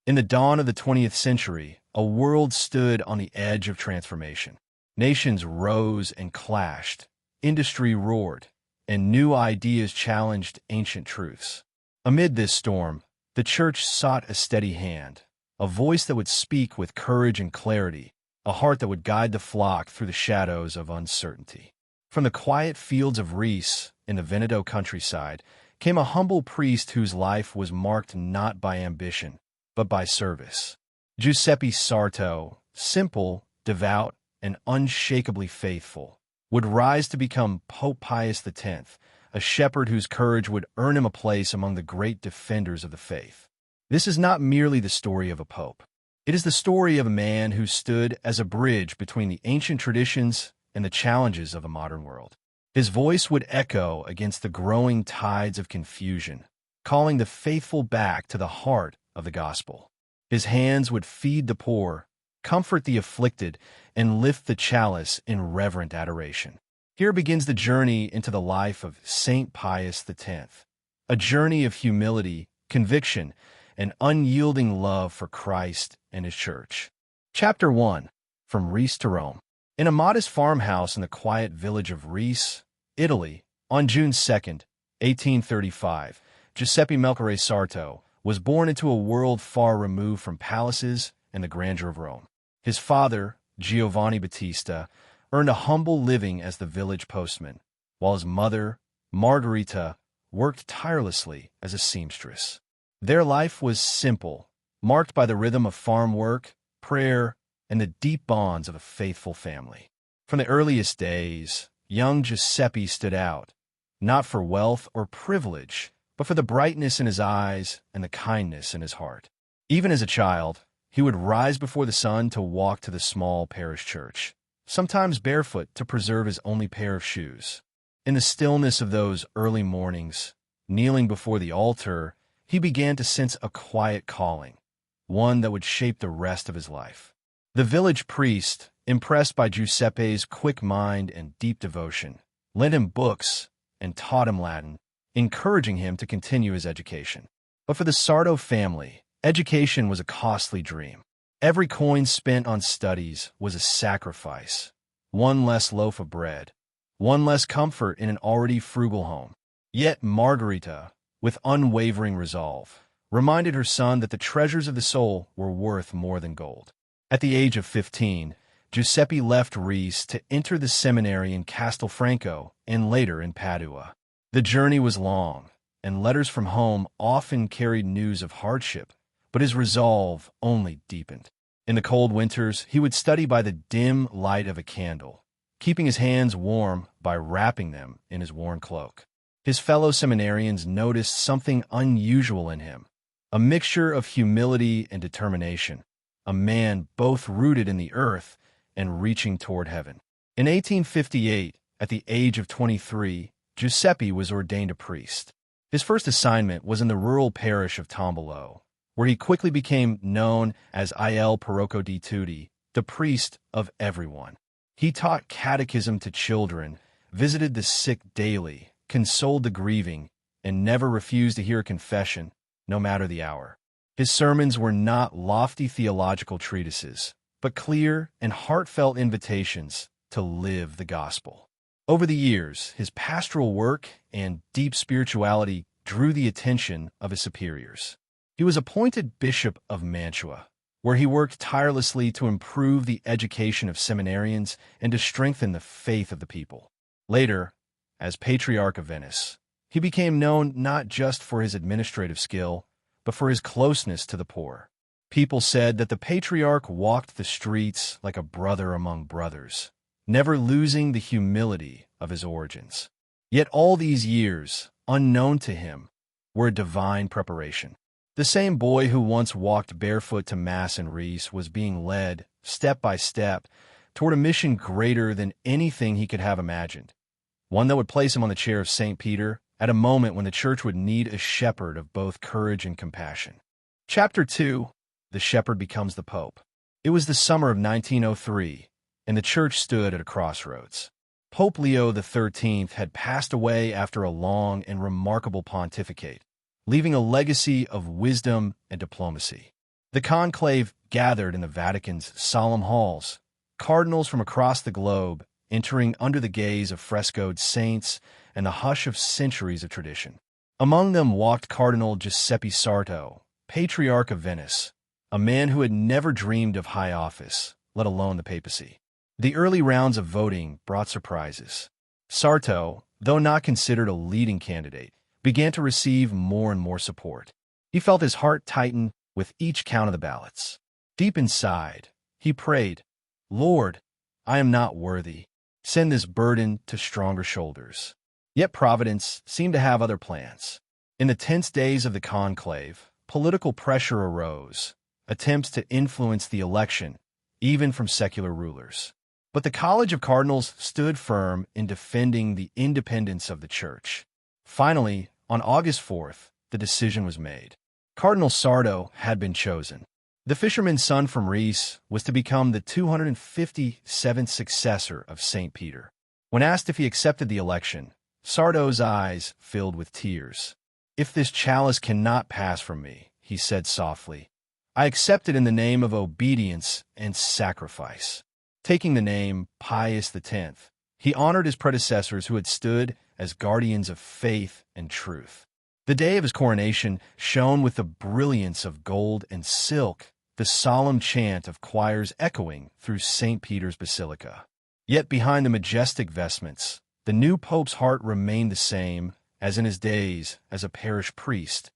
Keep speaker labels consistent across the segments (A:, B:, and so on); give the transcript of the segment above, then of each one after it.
A: In the dawn of the 20th century, a world stood on the edge of transformation. Nations rose and clashed, industry roared, and new ideas challenged ancient truths. Amid this storm, the Church sought a steady hand, a voice that would speak with courage and clarity, a heart that would guide the flock through the shadows of uncertainty. From the quiet fields of Rees in the Veneto countryside came a humble priest whose life was marked not by ambition, but by service. Giuseppe Sarto, simple, devout, and unshakably faithful, would rise to become Pope Pius X, a shepherd whose courage would earn him a place among the great defenders of the faith. This is not merely the story of a pope. It is the story of a man who stood as a bridge between the ancient traditions and the challenges of a modern world. His voice would echo against the growing tides of confusion, calling the faithful back to the heart of the gospel. His hands would feed the poor, comfort the afflicted, and lift the chalice in reverent adoration. Here begins the journey into the life of Saint Pius X, a journey of humility, conviction, and unyielding love for Christ and His Church. Chapter 1. From Rees to Rome. In a modest farmhouse in the quiet village of Rees, Italy, on June 2, 1835, Giuseppe Melchiorre Sarto was born into a world far removed from palaces and the grandeur of Rome. His father, Giovanni Battista, earned a humble living as the village postman, while his mother, Margherita, worked tirelessly as a seamstress. Their life was simple, marked by the rhythm of farm work, prayer, and the deep bonds of a faithful family. From the earliest days, young Giuseppe stood out, not for wealth or privilege, but for the brightness in his eyes and the kindness in his heart. Even as a child, he would rise before the sun to walk to the small parish church, sometimes barefoot to preserve his only pair of shoes. In the stillness of those early mornings, kneeling before the altar, he began to sense a quiet calling, one that would shape the rest of his life. The village priest, impressed by Giuseppe's quick mind and deep devotion, lent him books and taught him Latin, encouraging him to continue his education. But for the Sarto family, education was a costly dream. Every coin spent on studies was a sacrifice. One less loaf of bread, one less comfort in an already frugal home. Yet Margherita, with unwavering resolve, reminded her son that the treasures of the soul were worth more than gold. At the age of 15, Giuseppe left Rees to enter the seminary in Castelfranco and later in Padua. The journey was long, and letters from home often carried news of hardship, but his resolve only deepened. In the cold winters, he would study by the dim light of a candle, keeping his hands warm by wrapping them in his worn cloak. His fellow seminarians noticed something unusual in him, a mixture of humility and determination, a man both rooted in the earth and reaching toward heaven. In 1858, at the age of 23, Giuseppe was ordained a priest. His first assignment was in the rural parish of Tombolo, where he quickly became known as Il Parroco di Tutti, the priest of everyone. He taught catechism to children, visited the sick daily, consoled the grieving, and never refused to hear a confession, no matter the hour. His sermons were not lofty theological treatises, but clear and heartfelt invitations to live the gospel. Over the years, his pastoral work and deep spirituality drew the attention of his superiors. He was appointed Bishop of Mantua, where he worked tirelessly to improve the education of seminarians and to strengthen the faith of the people. Later, as Patriarch of Venice, he became known not just for his administrative skill, but for his closeness to the poor. People said that the Patriarch walked the streets like a brother among brothers, never losing the humility of his origins. Yet all these years, unknown to him, were a divine preparation. The same boy who once walked barefoot to Mass in Rees was being led, step by step, toward a mission greater than anything he could have imagined, one that would place him on the chair of St. Peter at a moment when the Church would need a shepherd of both courage and compassion. Chapter 2. The Shepherd Becomes the Pope. It was the summer of 1903, and the Church stood at a crossroads. Pope Leo XIII had passed away after a long and remarkable pontificate, leaving a legacy of wisdom and diplomacy. The conclave gathered in the Vatican's solemn halls, cardinals from across the globe entering under the gaze of frescoed saints and the hush of centuries of tradition. Among them walked Cardinal Giuseppe Sarto, Patriarch of Venice, a man who had never dreamed of high office, let alone the papacy. The early rounds of voting brought surprises. Sarto, though not considered a leading candidate, began to receive more and more support. He felt his heart tighten with each count of the ballots. Deep inside, he prayed, "Lord, I am not worthy. Send this burden to stronger shoulders." Yet Providence seemed to have other plans. In the tense days of the conclave, political pressure arose, attempts to influence the election, even from secular rulers. But the College of Cardinals stood firm in defending the independence of the Church. Finally, on August 4th, the decision was made. Cardinal Sarto had been chosen. The fisherman's son from Reese was to become the 257th successor of Saint Peter. When asked if he accepted the election, Sarto's eyes filled with tears. "If this chalice cannot pass from me," he said softly, "I accept it in the name of obedience and sacrifice." Taking the name Pius X, he honored his predecessors who had stood as guardians of faith and truth. The day of his coronation shone with the brilliance of gold and silk, the solemn chant of choirs echoing through St. Peter's Basilica. Yet behind the majestic vestments, the new pope's heart remained the same as in his days as a parish priest,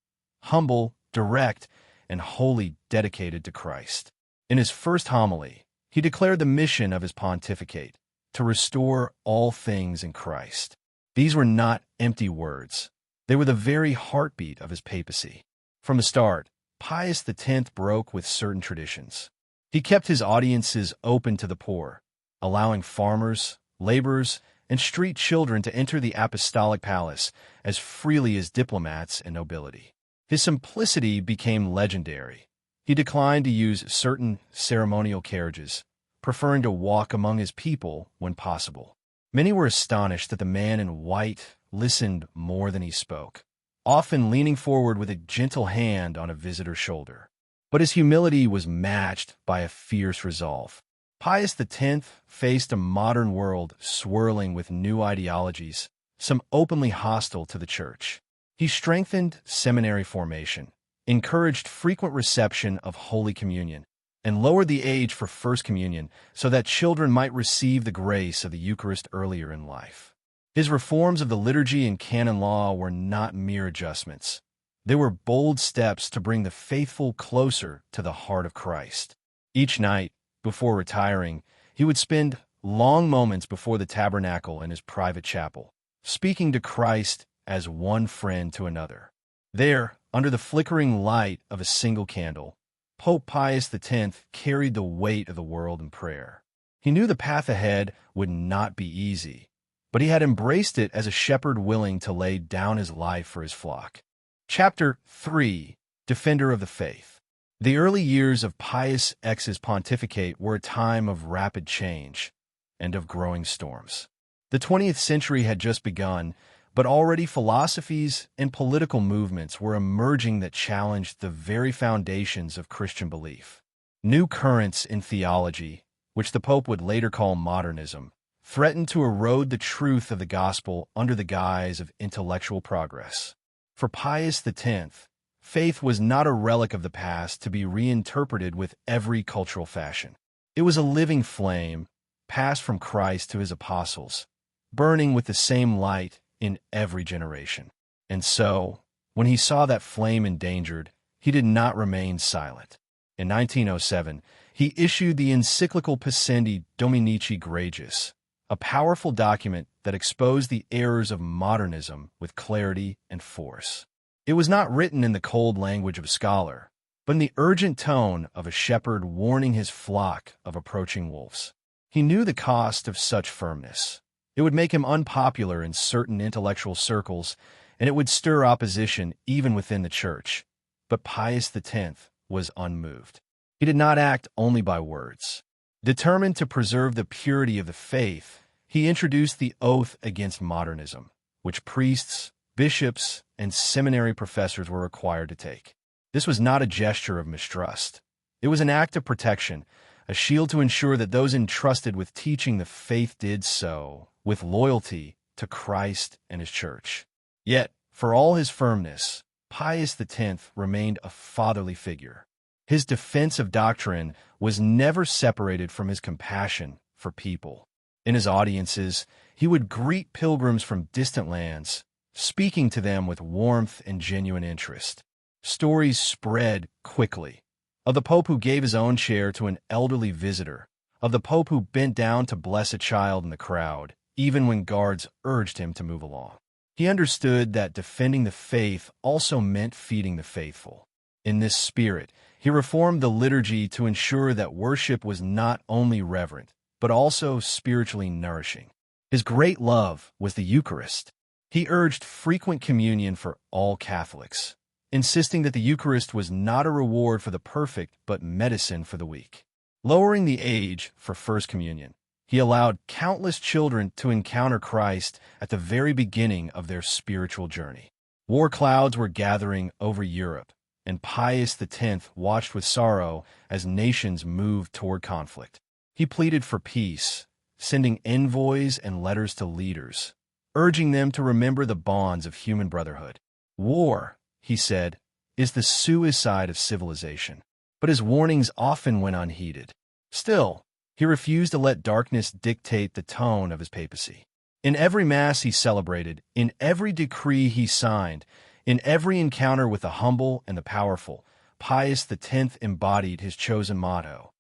A: humble, direct, and wholly dedicated to Christ. In his first homily, he declared the mission of his pontificate, to restore all things in Christ. These were not empty words. They were the very heartbeat of his papacy. From the start, Pius X broke with certain traditions. He kept his audiences open to the poor, allowing farmers, laborers, and street children to enter the apostolic palace as freely as diplomats and nobility. His simplicity became legendary. He declined to use certain ceremonial carriages, preferring to walk among his people when possible. Many were astonished that the man in white listened more than he spoke, often leaning forward with a gentle hand on a visitor's shoulder. But his humility was matched by a fierce resolve. Pius X faced a modern world swirling with new ideologies, some openly hostile to the Church. He strengthened seminary formation, encouraged frequent reception of Holy Communion, and lowered the age for First Communion so that children might receive the grace of the Eucharist earlier in life. His reforms of the liturgy and canon law were not mere adjustments. They were bold steps to bring the faithful closer to the heart of Christ. Each night, before retiring, he would spend long moments before the tabernacle in his private chapel, speaking to Christ as one friend to another. There, under the flickering light of a single candle, Pope Pius X carried the weight of the world in prayer. He knew the path ahead would not be easy, but he had embraced it as a shepherd willing to lay down his life for his flock. Chapter 3: Defender of the Faith. The early years of Pius X's pontificate were a time of rapid change and of growing storms. The 20th century had just begun, but already philosophies and political movements were emerging that challenged the very foundations of Christian belief. New currents in theology, which the Pope would later call modernism, threatened to erode the truth of the gospel under the guise of intellectual progress. For Pius X, faith was not a relic of the past to be reinterpreted with every cultural fashion. It was a living flame, passed from Christ to his apostles, burning with the same light in every generation. And so, when he saw that flame endangered, he did not remain silent. In 1907, he issued the encyclical Pascendi Dominici Gregis, a powerful document that exposed the errors of modernism with clarity and force. It was not written in the cold language of a scholar, but in the urgent tone of a shepherd warning his flock of approaching wolves. He knew the cost of such firmness. It would make him unpopular in certain intellectual circles, and it would stir opposition even within the Church. But Pius X was unmoved. He did not act only by words. Determined to preserve the purity of the faith, he introduced the oath against modernism, which priests, bishops, and seminary professors were required to take. This was not a gesture of mistrust. It was an act of protection, a shield to ensure that those entrusted with teaching the faith did so with loyalty to Christ and his church. Yet, for all his firmness, Pius X remained a fatherly figure. His defense of doctrine was never separated from his compassion for people. In his audiences, he would greet pilgrims from distant lands, speaking to them with warmth and genuine interest. Stories spread quickly of the Pope who gave his own chair to an elderly visitor, of the Pope who bent down to bless a child in the crowd, even when guards urged him to move along. He understood that defending the faith also meant feeding the faithful. In this spirit, he reformed the liturgy to ensure that worship was not only reverent, but also spiritually nourishing. His great love was the Eucharist. He urged frequent communion for all Catholics, insisting that the Eucharist was not a reward for the perfect, but medicine for the weak. Lowering the age for First Communion, he allowed countless children to encounter Christ at the very beginning of their spiritual journey. War clouds were gathering over Europe, and Pius X watched with sorrow as nations moved toward conflict. He pleaded for peace, sending envoys and letters to leaders, urging them to remember the bonds of human brotherhood. War, he said, is the suicide of civilization. But his warnings often went unheeded. Still, he refused to let darkness dictate the tone of his papacy. In every Mass he celebrated, in every decree he signed, in every encounter with the humble and the powerful, Pius X embodied his chosen motto,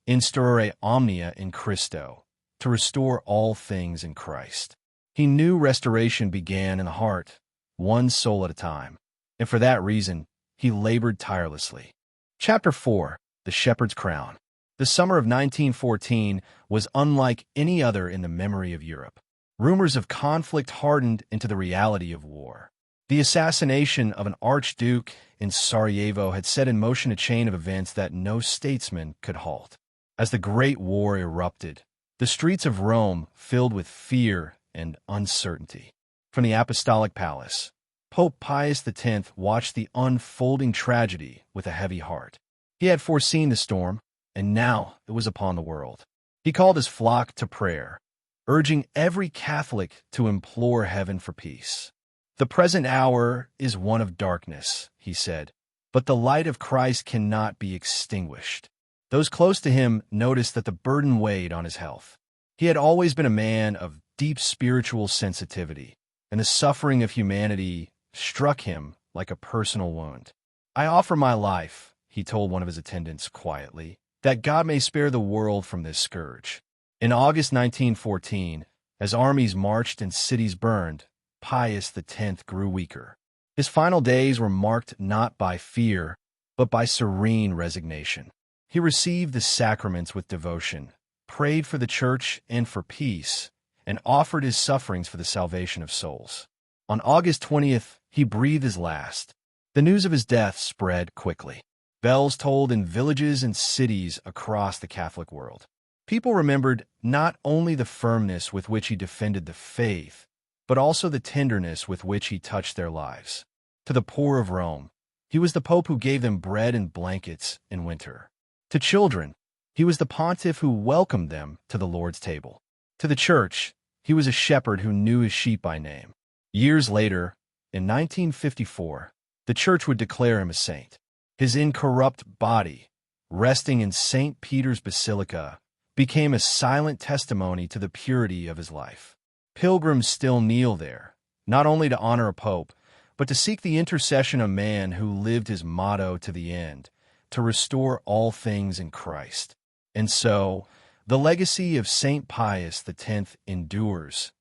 A: Instaurare omnia in Christo, to restore all things in Christ. He knew restoration began in the heart, one soul at a time, and for that reason, he labored tirelessly. Chapter 4. The Shepherd's Crown. The summer of 1914 was unlike any other in the memory of Europe. Rumors of conflict hardened into the reality of war. The assassination of an archduke in Sarajevo had set in motion a chain of events that no statesman could halt. As the Great War erupted, the streets of Rome filled with fear and uncertainty. From the Apostolic Palace, Pope Pius X watched the unfolding tragedy with a heavy heart. He had foreseen the storm, and now it was upon the world. He called his flock to prayer, urging every Catholic to implore heaven for peace. The present hour is one of darkness, he said, but the light of Christ cannot be extinguished. Those close to him noticed that the burden weighed on his health. He had always been a man of deep spiritual sensitivity, and the suffering of humanity struck him like a personal wound. I offer my life, he told one of his attendants quietly, that God may spare the world from this scourge. In August 1914, as armies marched and cities burned, Pius X grew weaker. His final days were marked not by fear, but by serene resignation. He received the sacraments with devotion, prayed for the Church and for peace, and offered his sufferings for the salvation of souls. On August 20th, he breathed his last. The news of his death spread quickly. Bells tolled in villages and cities across the Catholic world. People remembered not only the firmness with which he defended the faith, but also the tenderness with which he touched their lives. To the poor of Rome, he was the Pope who gave them bread and blankets in winter. To children, he was the pontiff who welcomed them to the Lord's table. To the Church, he was a shepherd who knew his sheep by name. Years later, in 1954, the Church would declare him a saint. His incorrupt body, resting in Saint Peter's Basilica, became a silent testimony to the purity of his life. Pilgrims still kneel there, not only to honor a pope, but to seek the intercession of a man who lived his motto to the end, to restore all things in Christ. And so, the legacy of Saint Pius X endures,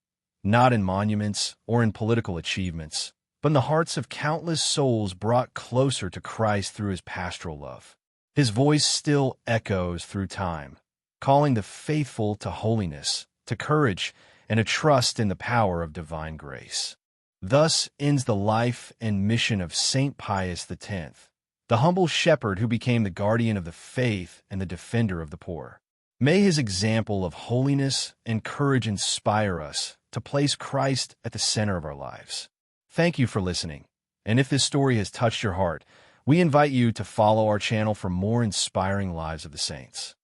A: not in monuments or in political achievements, but in the hearts of countless souls brought closer to Christ through his pastoral love. His voice still echoes through time, calling the faithful to holiness, to courage, and a trust in the power of divine grace. Thus ends the life and mission of Saint Pius X, the humble shepherd who became the guardian of the faith and the defender of the poor. May his example of holiness and courage inspire us to place Christ at the center of our lives. Thank you for listening, and if this story has touched your heart, We invite you to follow our channel for more inspiring lives of the saints.